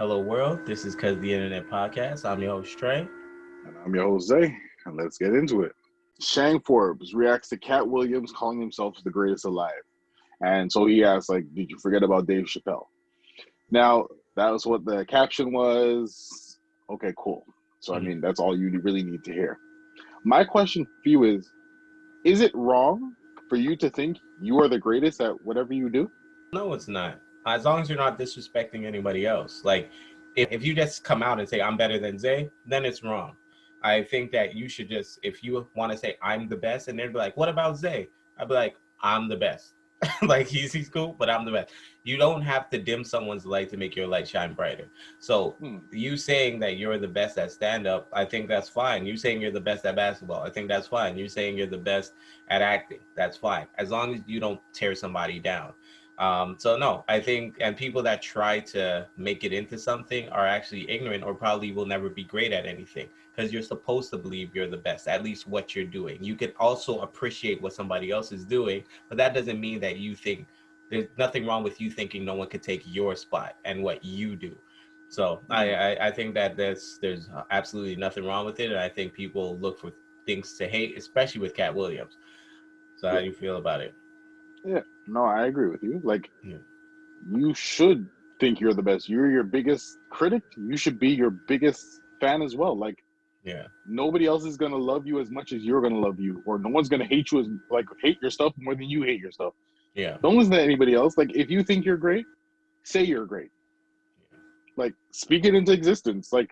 Hello, world. This is CuzTheInternet podcast. I'm your host, Trey. And I'm your Jose, and let's get into it. Shang Forbes reacts to Katt Williams calling himself the greatest alive. And so he asks, like, did you forget about Dave Chappelle? Now, that was what the caption was. Okay, cool. So, I mean, that's all you really need to hear. My question for you is it wrong for you to think you are the greatest at whatever you do? No, it's not. As long as you're not disrespecting anybody else. Like, if you just come out and say, I'm better than Zay, then it's wrong. I think that you should just, if you want to say, I'm the best, and then be like, what about Zay? I'd be like, I'm the best. Like, he's cool, but I'm the best. You don't have to dim someone's light to make your light shine brighter. So, you saying that you're the best at stand-up, I think that's fine. You saying you're the best at basketball, I think that's fine. You saying you're the best at acting, that's fine. As long as you don't tear somebody down. So no, I think, and people that try to make it into something are actually ignorant or probably will never be great at anything, because you're supposed to believe you're the best, at least what you're doing. You could also appreciate what somebody else is doing, but that doesn't mean that you think there's nothing wrong with you thinking no one could take your spot and what you do. So I think that there's absolutely nothing wrong with it. And I think people look for things to hate, especially with Katt Williams. So how do you feel about it? Yeah, no, I agree with you. Like, Yeah. you should think you're the best. You're your biggest critic. You should be your biggest fan as well. Like, Yeah. nobody else is gonna love you as much as you're gonna love you, or no one's gonna hate you as like hate your stuff more than you hate your stuff. Yeah. Don't listen to anybody else. Like, if you think you're great, say you're great. Like, speak it into existence. Like,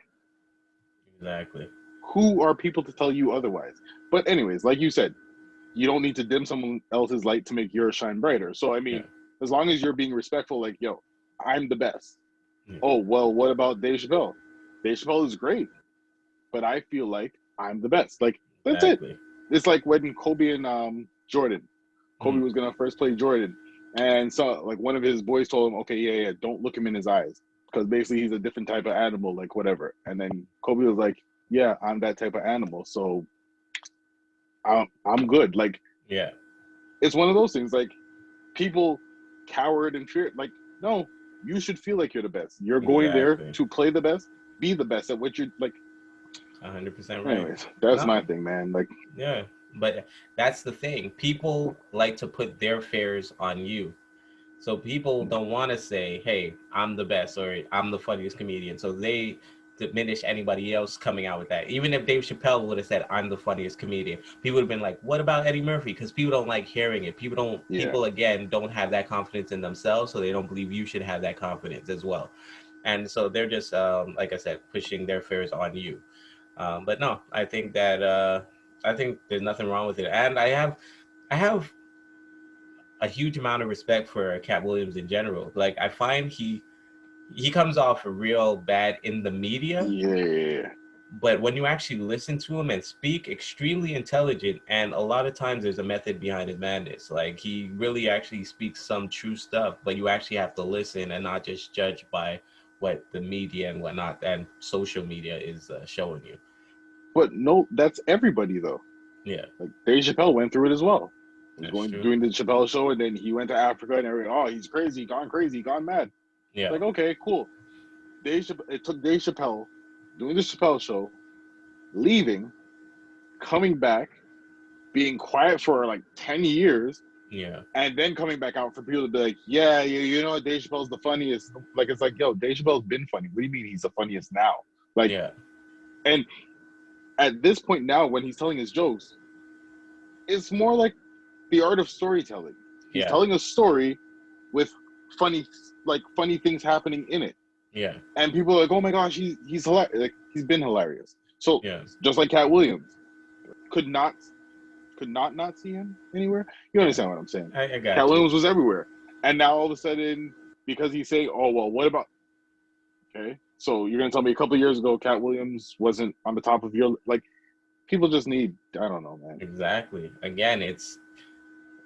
Exactly. who are people to tell you otherwise? But anyways, like you said, you don't need to dim someone else's light to make yours shine brighter. So I mean, as long as you're being respectful, like, yo, I'm the best. Yeah. Oh, well, what about Dave Chappelle? Dave Chappelle is great, but I feel like I'm the best. Like, that's it. Exactly. It's like when Kobe and Jordan. Kobe was gonna first play Jordan, and so like one of his boys told him, okay, yeah, don't look him in his eyes, because basically he's a different type of animal, like whatever. And then Kobe was like, yeah, I'm that type of animal, so I'm good. Like, Yeah. it's one of those things. Like, people coward and fear. Like, no, you should feel like you're the best. You're going there Exactly. to play the best, be the best at what you're like. 100% right. Anyways, that's my No. thing, man. Like, Yeah. But that's the thing. People like to put their fears on you. So people don't want to say, hey, I'm the best or I'm the funniest comedian. So they diminish anybody else coming out with that. Even if Dave Chappelle would have said, I'm the funniest comedian, people would have been like, what about Eddie Murphy? Because people don't like hearing it. People, again, don't have that confidence in themselves. So they don't believe you should have that confidence as well. And so they're just, like I said, pushing their fears on you. But no, I think there's nothing wrong with it. And I have a huge amount of respect for Katt Williams in general. Like, I find he comes off real bad in the media, yeah, but when you actually listen to him and speak, extremely intelligent, and a lot of times there's a method behind his madness. Like, he really actually speaks some true stuff, but you actually have to listen and not just judge by what the media and whatnot and social media is showing you. but no, that's everybody though. Yeah, Like, Dave Chappelle went through it as well. He was that's going true. doing the Chappelle show, and then he went to Africa, and everyone, oh, he's crazy, gone mad. Yeah, Like, okay, cool. It took Dave Chappelle doing the Chappelle show, leaving, coming back, being quiet for like 10 years, yeah, and then coming back out for people to be like, yeah, you know what, Dave Chappelle's the funniest. Like, it's like, yo, Dave Chappelle's been funny. What do you mean he's the funniest now? Like, yeah, and at this point now, when he's telling his jokes, it's more like the art of storytelling. He's yeah, telling a story with funny, like, funny things happening in it. yeah, And people are like, oh my gosh, he's hilarious. Like, he's been hilarious. So yeah. just like Katt Williams, could not see him anywhere. You Yeah. understand what I'm saying? I Katt got you. Williams was everywhere, and now all of a sudden, because he's saying, "Oh well, what about?" Okay, so you're gonna tell me a couple of years ago, Katt Williams wasn't on the top of your like? People just need, I don't know, man. Exactly. Again, it's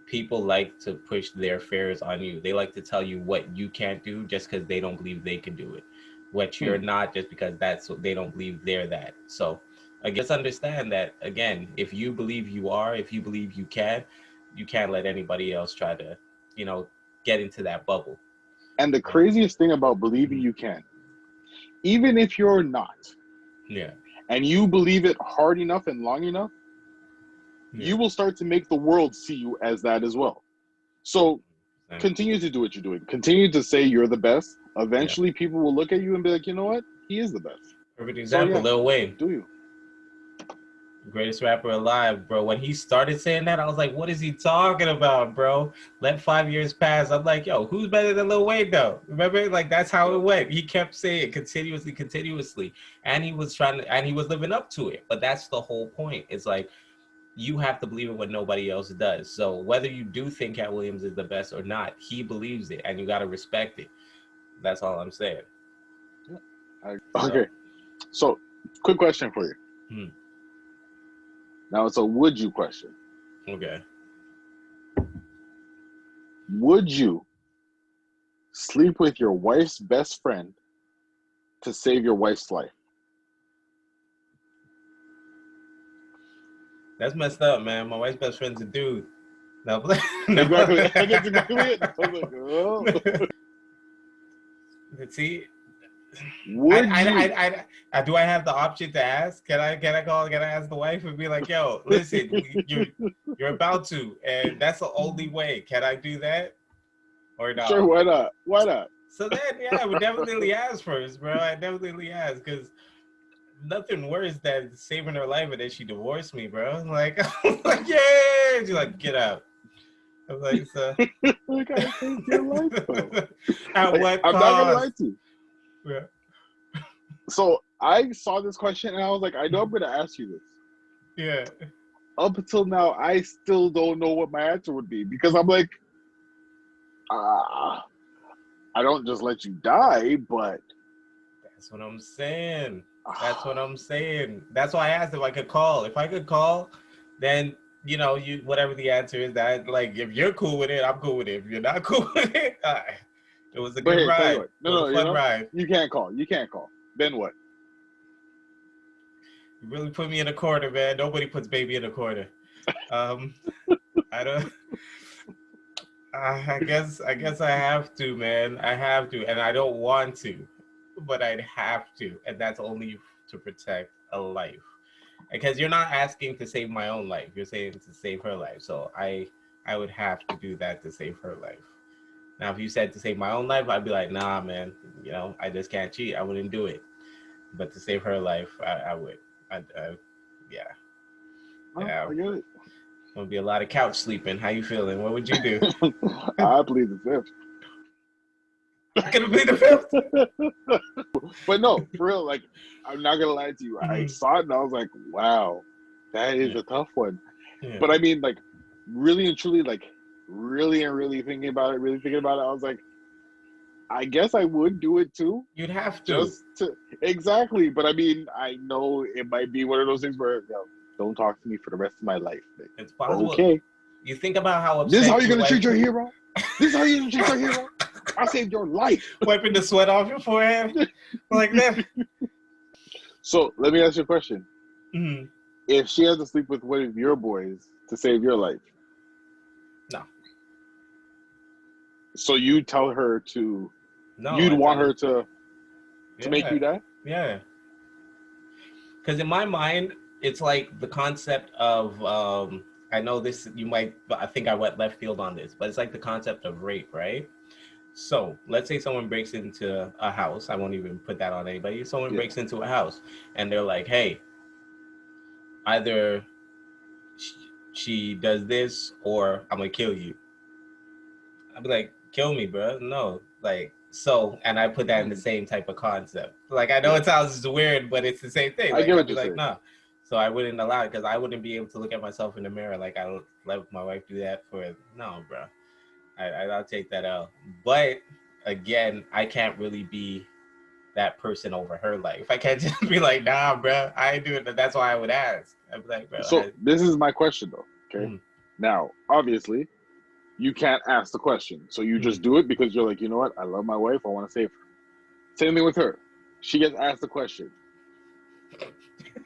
people like to push their fears on you. They like to tell you what you can't do just because they don't believe they can do it. What you're not just because that's what they don't believe they're that. So again, just understand that again, if you believe you are, if you believe you can't let anybody else try to, you know, get into that bubble. And the craziest thing about believing you can, even if you're not, Yeah. and you believe it hard enough and long enough, you will start to make the world see you as that as well. So continue to do what you're doing. Continue to say you're the best. Eventually, people will look at you and be like, you know what? He is the best. Perfect example, Lil Wayne. Do you? Greatest rapper alive, bro. When he started saying that, I was like, what is he talking about, bro? Let 5 years pass. I'm like, yo, who's better than Lil Wayne, though? Remember? Like, that's how it went. He kept saying it continuously. And he was living up to it. But that's the whole point. It's like, you have to believe it when nobody else does. So whether you do think Katt Williams is the best or not, he believes it, and you got to respect it. That's all I'm saying. Okay. So, quick question for you. Now it's a would you question. Okay. Would you sleep with your wife's best friend to save your wife's life? That's messed up, man. My wife's best friend's a dude. No. Exactly. That's exactly it. I was like, oh. See, would do I have the option to ask? Can I ask the wife and be like, yo, listen, you're about to, and that's the only way. Can I do that? Or not? Sure, why not? Why not? So then, yeah, I would definitely ask first, bro. I definitely ask, because nothing worse than saving her life and then she divorced me, bro. Like, yeah, she's like, get out. I'm like, so. Like, I saved your life, though. At what cost? I'm not gonna lie to you. Yeah. So I saw this question and I was like, I know I'm gonna ask you this. Yeah. Up until now, I still don't know what my answer would be, because I'm like, I don't just let you die, but that's what I'm saying. That's what I'm saying. That's why I asked if I could call. If I could call, then whatever the answer is, that like if you're cool with it, I'm cool with it. If you're not cool with it, it was a good ride. No, fun ride. You can't call. Then what? You really put me in a corner, man. Nobody puts baby in a corner. I don't. I guess I have to, man. I have to, and I don't want to, but I'd have to, and that's only to protect a life. Because you're not asking to save my own life. You're saying to save her life. So I would have to do that to save her life. Now, if you said to save my own life, I'd be like, nah, man. I just can't cheat. I wouldn't do it. But to save her life, I would. Yeah. Oh, yeah. I get it. There'll be a lot of couch sleeping. How you feeling? What would you do? I plead the fifth. I'm gonna plead the fifth. But no, for real, like, I'm not gonna lie to you. I saw it and I was like, wow, that is a tough one. Yeah. But I mean, like, really and truly, like, really thinking about it, I was like, I guess I would do it too. You'd have to. Exactly. But I mean, I know it might be one of those things where, don't talk to me for the rest of my life. It's possible. Okay. You think about how upset. This is how you're gonna treat your hero? This is how you're gonna treat your hero? I saved your life. Wiping the sweat off your forehead like that. So let me ask you a question. Mm-hmm. If she has to sleep with one of your boys to save your life, no. So you tell her to? No. You'd want her to make you die? Yeah. Because in my mind, it's like the concept of I know this. I think I went left field on this, but it's like the concept of rape, right? So let's say someone breaks into a house. I won't even put that on anybody. Someone breaks into a house and they're like, hey, either she does this or I'm going to kill you. I'd be like, kill me, bro. No. Like, so, and I put that in the same type of concept. Like, I know it sounds weird, but it's the same thing. Like, I'd be like, nah. So I wouldn't allow it because I wouldn't be able to look at myself in the mirror like I let my wife do that no, bro. I'll take that out. But again, I can't really be that person over her life. I can't just be like, nah, bro, I ain't doing that. That's why I would ask. I'd be like, bro. So this is my question though. Okay. Now, obviously, you can't ask the question. So you just do it because you're like, you know what? I love my wife. I want to save her. Same thing with her. She gets asked the question.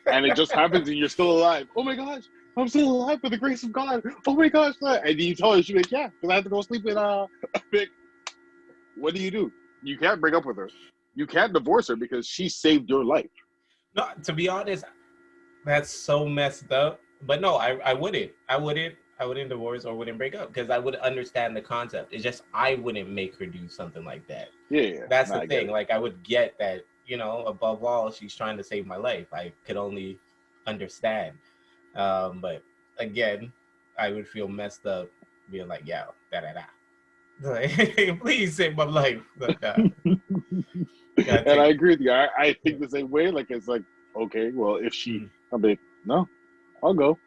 And it just happens and you're still alive. Oh my gosh. I'm still alive by the grace of God. Oh my gosh. And you tell her, she's like, yeah, because I have to go sleep with Vic. What do? You can't break up with her. You can't divorce her because she saved your life. No, to be honest, that's so messed up. But no, I wouldn't. I wouldn't divorce or wouldn't break up because I would understand the concept. It's just I wouldn't make her do something like that. Yeah. That's Nah, the I get thing. it. Like I would get that, above all, she's trying to save my life. I could only understand. But again, I would feel messed up being like, yo, da da da. Like, please save my life. Like that. And I agree with you. I think the same way. Like, it's like, okay, well, if she, Mhm. I'll be, no, I'll go.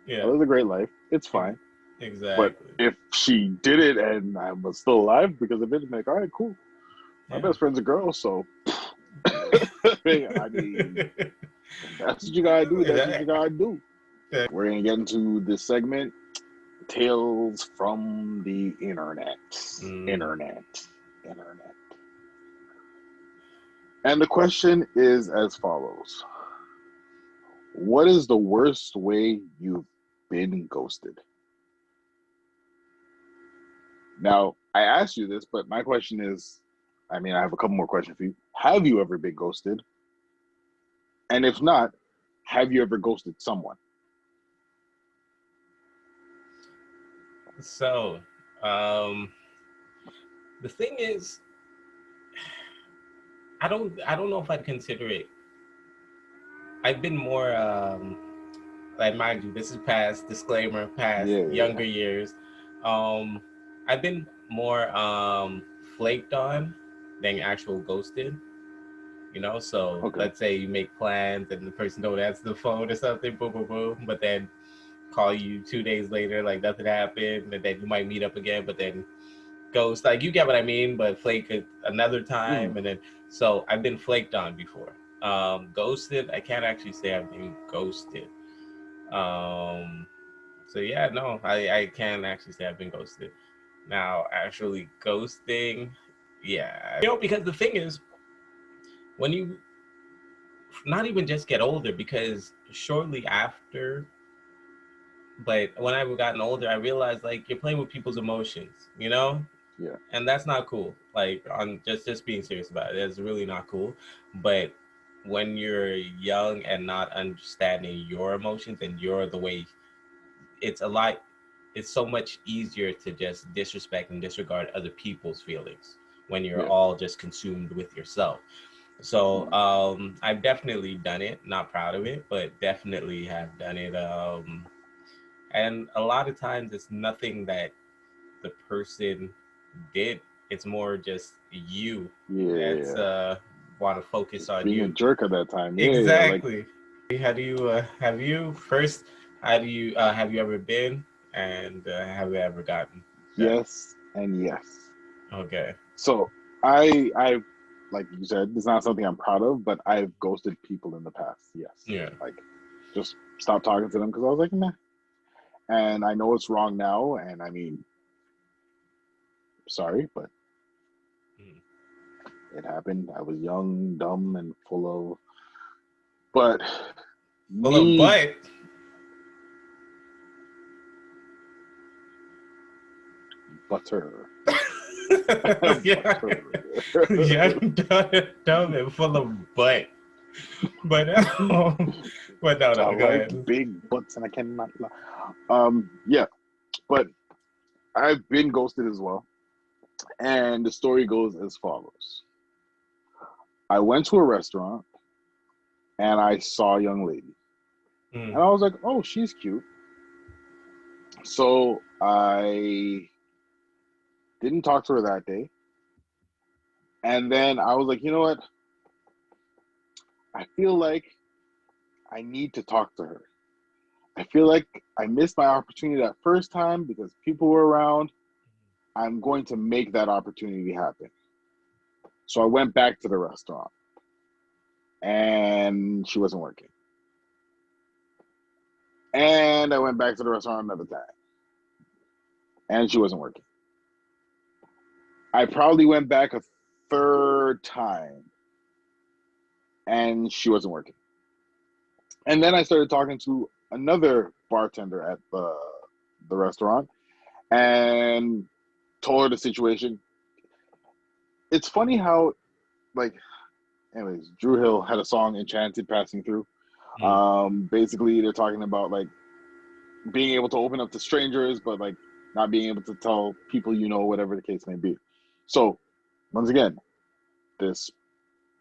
I Yeah, live a great life. It's fine. But exactly. if she did it and I was still alive because of it, I'm like, all right, cool. My Yeah. best friend's a girl, so I mean, if that's what you gotta do. That's what you gotta do. We're gonna get into this segment, Tales from the Internet. Mm. Internet. And the question is as follows. What is the worst way you've been ghosted? Now, I asked you this, but my question is, I mean, I have a couple more questions for you. Have you ever been ghosted? And if not, have you ever ghosted someone? So, the thing is, I don't know if I'd consider it. I've been more like, mind you, this is past disclaimer, past Yeah. younger years. Um, I've been more flaked on than actual ghosted. So Okay. let's say you make plans and the person don't answer the phone or something, boom, boom, boom, but then call you 2 days later, like nothing happened, and then you might meet up again, but then ghost. Like, you get what I mean, but flake it another Hmm. time, and then so I've been flaked on before. Ghosted, I can't actually say I've been ghosted. Um, so yeah, no, I can't actually say I've been ghosted. Now, actually ghosting, yeah, because the thing is, when you not even just get older, because shortly after, but when I've gotten older, I realized, like, you're playing with people's emotions. Yeah. And that's not cool. Like, on just being serious about it, it's really not cool. But when you're young and not understanding your emotions and you're the way, it's a lot. It's so much easier to just disrespect and disregard other people's feelings when you're Yeah. all just consumed with yourself. So Hmm. I've definitely done it. Not proud of it, but definitely have done it. And a lot of times it's nothing that the person did. It's more just you that's Yeah. want to focus Just on being a you. jerk at that time. Yeah. Like, Exactly. How do you have you first? How do you have you ever been, and have you ever gotten that? yes and yes. Okay. So I like you said, it's not something I'm proud of, but I've ghosted people in the past. Yes. Yeah. Like, just stopped talking to them because I was like, nah. And I know it's wrong now, and I mean, sorry, but Mm. it happened. I was young, dumb, and full of. But Full of me, butt. butter, Yeah. butter. Yeah. Dumb and full of butt. But but I no. Go like ahead. big butts, and I cannot lie. Yeah, but I've been ghosted as well, and the story goes as follows: I went to a restaurant and I saw a young lady, Mm. and I was like, "Oh, she's cute." So I didn't talk to her that day, and then I was like, "You know what? I feel like I need to talk to her. I feel like I missed my opportunity that first time because people were around. I'm going to make that opportunity happen." So I went back to the restaurant and she wasn't working. And I went back to the restaurant another time and she wasn't working. I probably went back a third time and she wasn't working. And then I started talking to another bartender at the restaurant and told her the situation. It's funny how, like, anyways, Drew Hill had a song Enchanted passing through. Mm. Basically they're talking about like being able to open up to strangers, but like not being able to tell people you know, whatever the case may be. So once again, this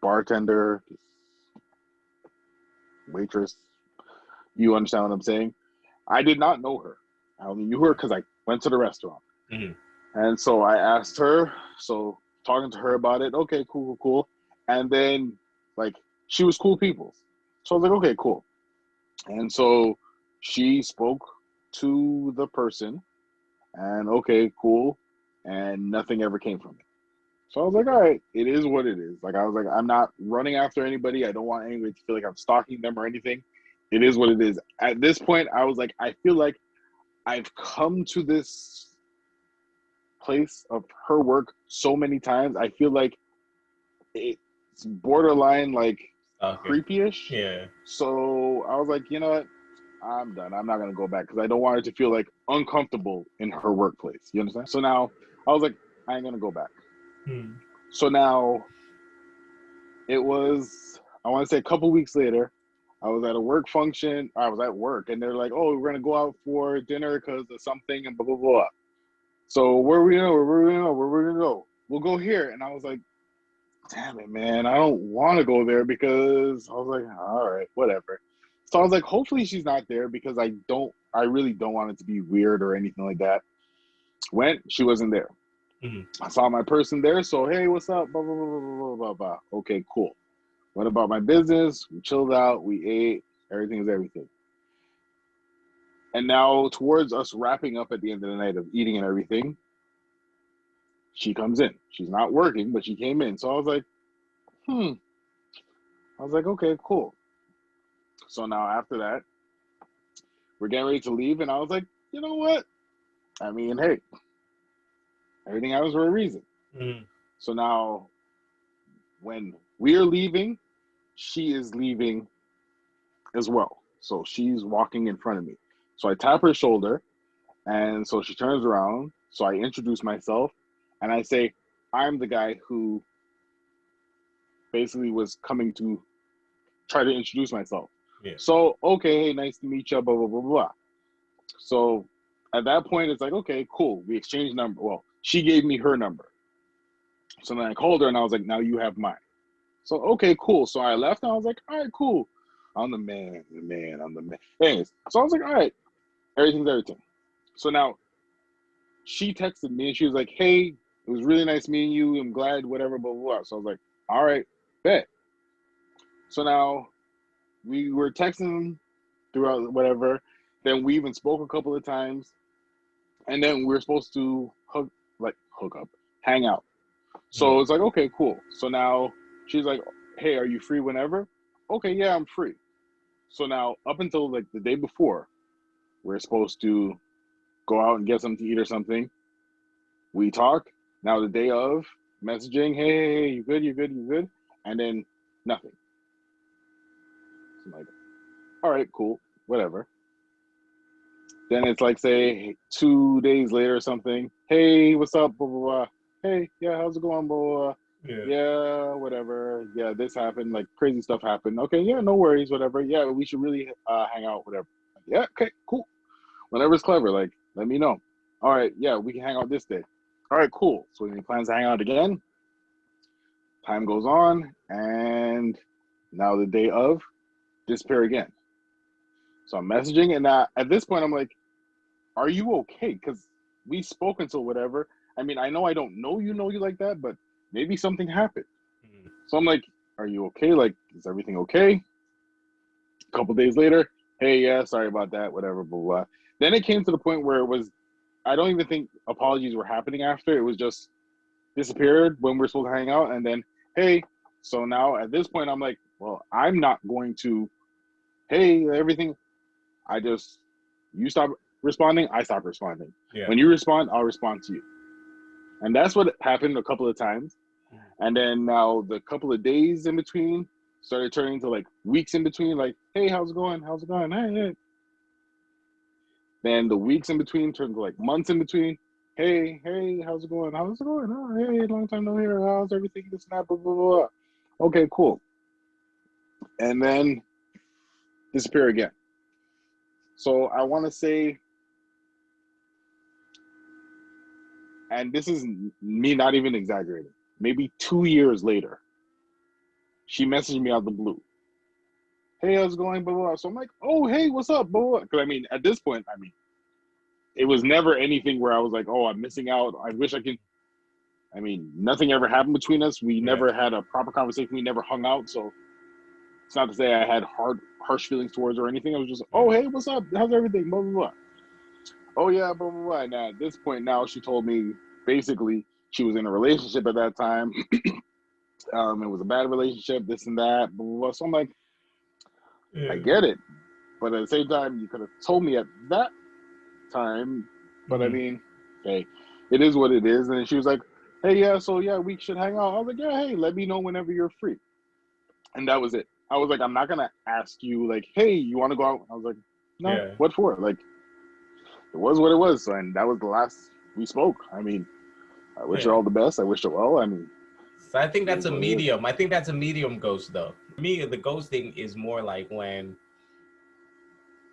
bartender, this waitress, you understand what I'm saying? I did not know her. I only knew her because I went to the restaurant. Mm-hmm. And so I asked her, so talking to her about it, okay, cool, cool, cool. And then like she was cool people. So I was like, okay, cool. And so she spoke to the person and okay, cool. And nothing ever came from it. So I was like, all right, it is what it is. Like I was like, I'm not running after anybody. I don't want anybody to feel like I'm stalking them or anything. It is what it is. At this point, I was like, I feel like I've come to this place of her work so many times. I feel like it's borderline like Okay. creepy-ish. Yeah. So I was like, you know what? I'm done. I'm not gonna go back because I don't want her to feel like uncomfortable in her workplace. You understand? So now I was like, I ain't gonna go back. Mm. So now it was, I want to say a couple weeks later, I was at a work function. I was at work and they're like, oh, we're gonna go out for dinner because of something and blah blah blah. So where we go? Where we go? Where we gonna go? We'll go here. And I was like, damn it, man, I don't want to go there because I was like, all right, whatever. So I was like, hopefully she's not there because I really don't want it to be weird or anything like that. Went, she wasn't there. Mm. I saw my person there, so hey, what's up? Blah blah blah blah blah blah blah. Okay, cool. Went about my business. We chilled out. We ate. Everything is everything. And now, towards us wrapping up at the end of the night of eating and everything, she comes in. She's not working, but she came in. So I was like, I was like, okay, cool. So now after that, we're getting ready to leave, and I was like, you know what? I mean, hey, everything happens for a reason. Mm. So now, when we're leaving, she is leaving as well. So she's walking in front of me. So I tap her shoulder, and so she turns around. So I introduce myself, and I say, I'm the guy who basically was coming to try to introduce myself. Yeah. So, okay, hey, nice to meet you, blah, blah, blah, blah. So at that point, it's like, okay, cool. We exchanged number. Well, she gave me her number. So then I called her and I was like, now you have mine. So, okay, cool. So I left and I was like, all right, cool. I'm the man, I'm the man. Anyways, so I was like, all right, everything's everything. So now she texted me and she was like, hey, it was really nice meeting you. I'm glad, whatever, blah, blah, blah. So I was like, all right, bet. So now we were texting throughout whatever. Then we even spoke a couple of times. And then we were supposed to hook up, hang out. So it's like, okay, cool. So now she's like, hey, are you free whenever? Okay, yeah, I'm free. So now up until like the day before, we're supposed to go out and get something to eat or something. We talk. Now the day of, messaging, hey, you good, you good, you good? And then nothing. So I'm like, all right, cool, whatever. Then it's like, say, 2 days later or something. Hey, what's up? Blah, blah, blah. Hey, yeah, how's it going? Blah, blah, blah. Yeah. Yeah, whatever. Yeah, this happened. Like, crazy stuff happened. Okay, yeah, no worries, whatever. Yeah, we should really hang out, whatever. Yeah, okay, cool. Whenever's clever, like, let me know. All right, yeah, we can hang out this day. All right, cool. So we plans to hang out again. Time goes on, and now the day of, disappear again. So I'm messaging, and at this point, I'm like, are you okay? Because we spoke until whatever. I mean, I know I don't know you like that, but maybe something happened. Mm. So I'm like, are you okay? Like, is everything okay? A couple days later, hey, yeah, sorry about that, whatever, blah, blah. Then it came to the point where it was, I don't even think apologies were happening after. It was just disappeared when we were supposed to hang out. And then, hey, so now at this point, I'm like, well, I'm not going to, hey, everything. You stop responding, I stop responding. Yeah. When you respond, I'll respond to you. And that's what happened a couple of times. And then now the couple of days in between started turning to like weeks in between, like, hey, how's it going? How's it going? Hey, hey. Then the weeks in between turned to like months in between. Hey, hey, how's it going? How's it going? Oh, hey, long time no hear. How's everything? This and that, blah, blah, blah. Okay, cool. and then disappear again. So I want to say, and this is me not even exaggerating, maybe 2 years later, she messaged me out of the blue. Hey, how's it going? Blah, blah, blah. So I'm like, oh, hey, what's up? Blah, blah. Because I mean, at this point, I mean, it was never anything where I was like, oh, I'm missing out. I wish I could. I mean, nothing ever happened between us. We never had a proper conversation. We never hung out. So it's not to say I had harsh feelings towards her or anything. I was just, oh, hey, what's up? How's everything? Blah, blah, blah. Oh, yeah, blah, blah, blah. And at this point now, she told me basically she was in a relationship at that time. It was a bad relationship, this and that. Blah, blah, blah. So I'm like, I get it. But at the same time, you could have told me at that time. But I mean, hey, it is what it is. And then she was like, hey, yeah, so yeah, we should hang out. I was like, yeah, hey, let me know whenever you're free. And that was it. I was like, I'm not going to ask you, like, hey, you want to go out? I was like, no, what for? Like, it was what it was. And that was the last we spoke. I mean, I wish her all the best. I wish her well. I mean, so I think that's a medium. I think that's a medium ghost, though. For me, the ghosting is more like when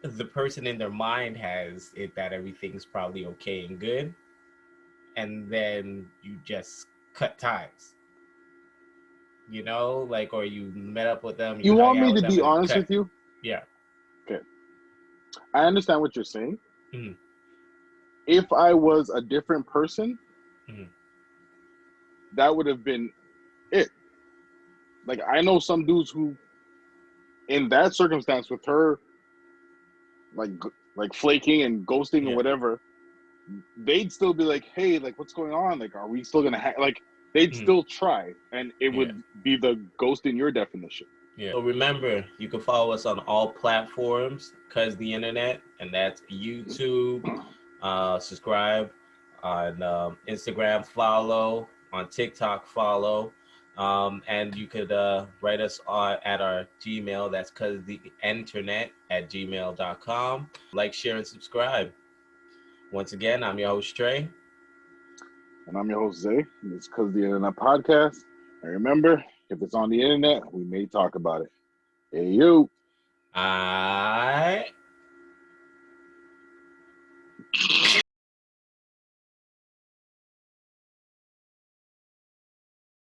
the person in their mind has it that everything's probably okay and good, and then you just cut ties. You know, like, or you met up with them, you you hang want out me with to them, be and you honest cut. with you? Yeah. Okay. I understand what you're saying. If I was a different person, that would have been it. Like, I know some dudes who, in that circumstance with her, like flaking and ghosting and whatever, they'd still be like, hey, like, what's going on? Like, are we still going to like, they'd still try, and it would be the ghost in your definition. Yeah. So remember, you can follow us on all platforms, CuzTheInternet, and that's YouTube. Subscribe on Instagram, follow on TikTok, follow. And you could write us at our Gmail. That's CuzTheInternet at gmail.com. Like, share, and subscribe. Once again, I'm your host, Trey. And I'm your host, Zay. And it's CuzTheInternet podcast. And remember, if it's on the internet, we may talk about it. Hey, you. All right.